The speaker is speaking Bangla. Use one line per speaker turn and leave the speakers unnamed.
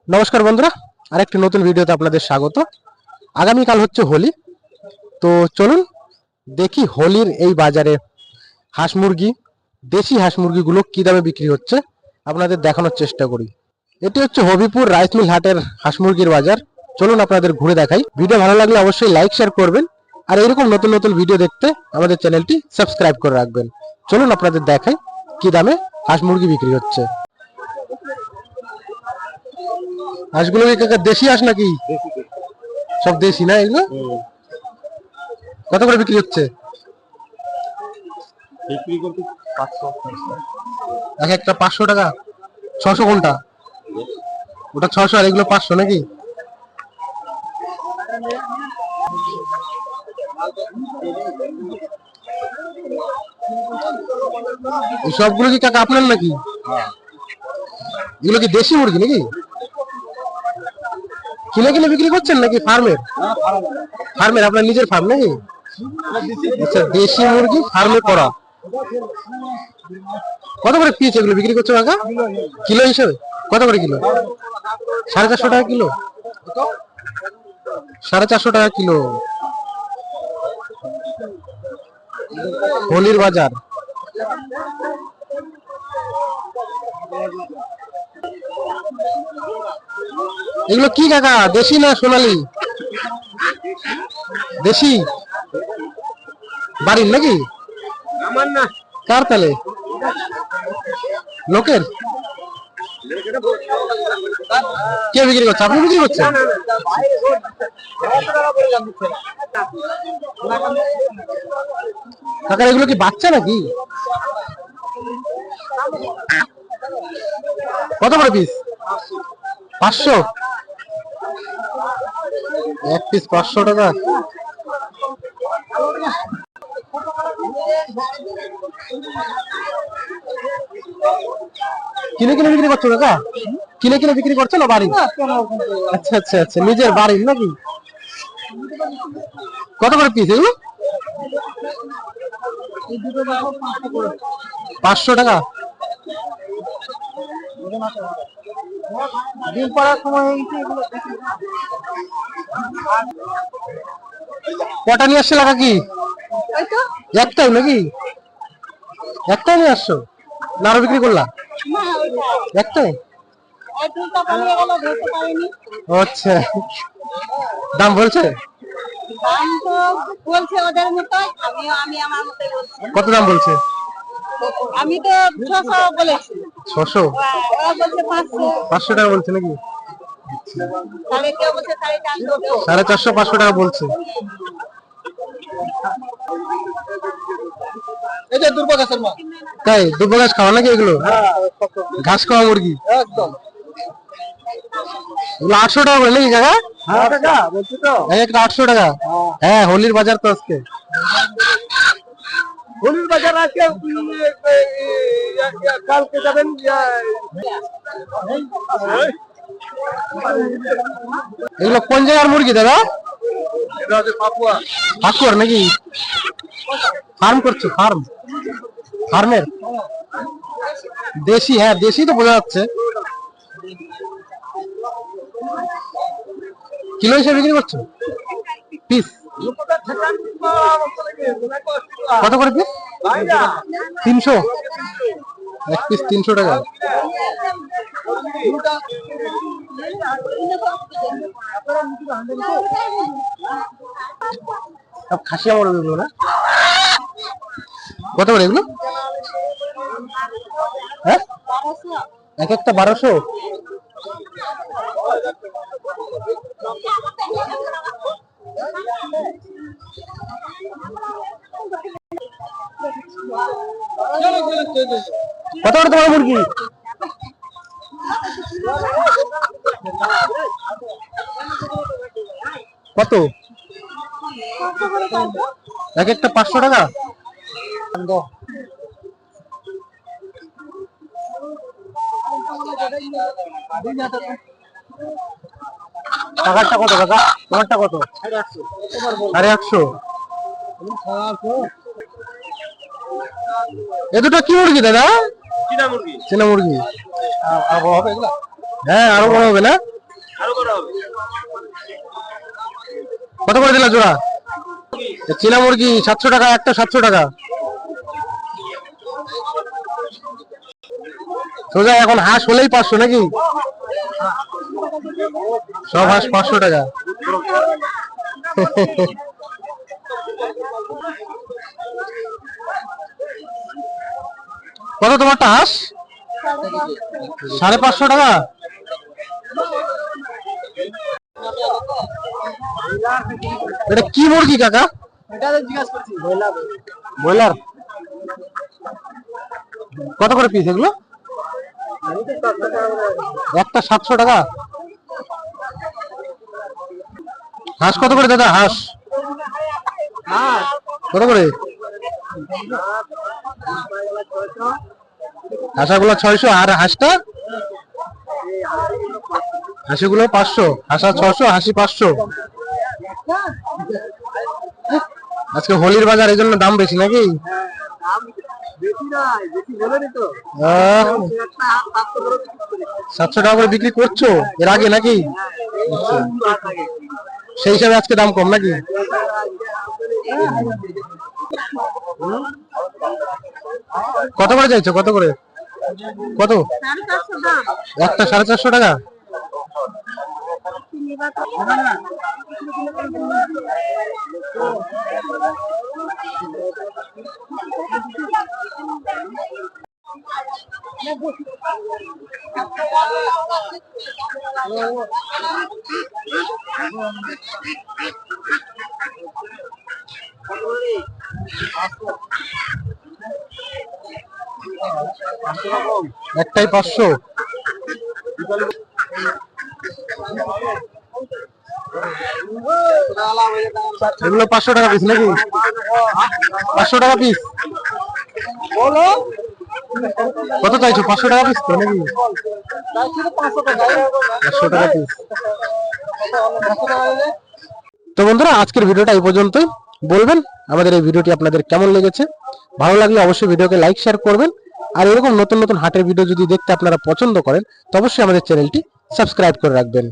নমস্কার বন্ধুরা, আরেকটি নতুন ভিডিওতে আপনাদের স্বাগত। আগামীকাল হচ্ছে হোলি, তো চলুন দেখি হোলির এই বাজারে হাঁস মুরগি, দেশি হাঁস মুরগিগুলো কি দামে বিক্রি হচ্ছে আপনাদের দেখানোর চেষ্টা করি। এটি হচ্ছে হবিপুর রাইস মিল হাটের হাঁস মুরগির বাজার। চলুন আপনাদের ঘুরে দেখাই। ভিডিও ভালো লাগলে অবশ্যই লাইক শেয়ার করবেন, আর এরকম নতুন নতুন ভিডিও দেখতে আমাদের চ্যানেলটি সাবস্ক্রাইব করে রাখবেন। চলুন আপনাদের দেখাই কি দামে হাঁস মুরগি বিক্রি হচ্ছে। হাঁসগুলো কি কাকা দেশি হাঁস নাকি? সব দেশি না এগুলো? কত করে বিক্রি হচ্ছে? এক একটা 500 টাকা। 600 কোনটা? ওটা 600 আর এগুলো 500 নাকি? সবগুলো কি কাকা আপনার নাকি? এগুলো কি দেশি মুরগি নাকি? কিনে কিনে বিক্রি করছেন নাকি ফার্মের? ফার্মের, আপনার নিজের ফার্ম নাকি? আচ্ছা, দেশি মুরগি ফার্মে করা। কত করে পিস এগুলো বিক্রি করছো কাকা? কিলো হিসেবে কত করে কিলো? 450 টাকা কিলো। 450 টাকা কিলো। হোলির বাজার। এগুলো কি কাকা, দেশি না সোনালি? দেশি বাড়ির নাকি? আমার না। কার তালে? লোকের? কে বিক্রি করছে? আপনি বিক্রি করছেন? কাকা এগুলো কি বাচ্চা নাকি? কত করে পিস? 500? এক পিস 500 টাকা। কিনে কিনে বিক্রি করছো কাকা? কিনে কিনে বিক্রি করছো না বাড়ি? আচ্ছা আচ্ছা আচ্ছা, নিজের বাড়ির নাকি? কত করে পিস এগুলো? 500 টাকা। ডিম পাড়ার সময় কটা নিয়ে আসছে লাগা কি? একটাই নাকি? একটাই নিয়ে আসছো না আরো বিক্রি করলা? একটাই। আচ্ছা, দাম বলছে? কত দাম বলছে?
আমি তো 600 বলেছি।
600? 500 টাকা বলছে নাকি? 450 500 টাকা বলছে। তাই দুর্বা ঘাস খাওয়া নাকি এগুলো? ঘাস খাওয়া মুরগি একদম। 800 টাকা করে নাকি কাকা? 800 টাকা। হ্যাঁ, হোলির বাজার তো আজকে। হোলির বাজার আজকে, কালকে যাবেন? এগুলো কোন জায়গার মুরগি দাদা? পাকুয়ার নাকি? ফার্ম করছো? ফার্মের দেশি? হ্যাঁ দেশি তো বোঝা যাচ্ছে। কিলো হিসেবে বিক্রি করছো? পিস কত করে পিস? 300? এক পিস 300 টাকা। সব খাসিয়া মুরগি না? কত করে এগুলো? হ্যাঁ, এক একটা 1200? কত করে তোমার মুরগি? কত? এক একটা 500 টাকা। টাকারটা কত কাকা? তোমারটা কত? 850। এ দুটো কি মুরগি দাদা? চীনা মুরগি। হ্যাঁ, আরো বড় হবে না? কত করে দিলা জোড়া? চীনা মুরগি 700 টাকা একটা, 700 টাকা সোজা। এখন হাঁস হলেই 500 নাকি? সব হাঁস 500 টাকা। কত তোমারটা হাঁস? 550 টাকা। এটা কি মুরগি কাকা? ব্রয়লার। কত করে পিস এগুলো? একটা 700 টাকা। হাঁস কত করে দাদা? হাঁস কত করে? হাঁসাগুলো 600 আর হাঁসটা? হাঁসিগুলো 500, হাঁসা 600, হাঁসি 500। আজকে হোলির বাজার, এই জন্য দাম বেশি নাকি? 700 টাকা করে বিক্রি করছো এর আগে নাকি? সেই হিসাবে আজকে দাম কম নাকি? কত করে চাইছো? কত করে? কত? একটা 450 টাকা। একটাই 500। এগুলো 500 টাকা পিস নাকি? 500 টাকা পিস। কত চাইছো? 500 টাকা পিস তো নাকি? 500 টাকা পিস। তো বন্ধুরা, আজকের ভিডিওটা এই পর্যন্তই। বলবেন আমাদের এই ভিডিওটি আপনাদের কেমন লেগেছে। ভালো লাগলে অবশ্যই ভিডিওকে লাইক শেয়ার করবেন। আর এরকম নতুন নতুন হাটের ভিডিও যদি দেখতে আপনারা পছন্দ করেন, তো অবশ্যই আমাদের চ্যানেলটি সাবস্ক্রাইব করে রাখবেন।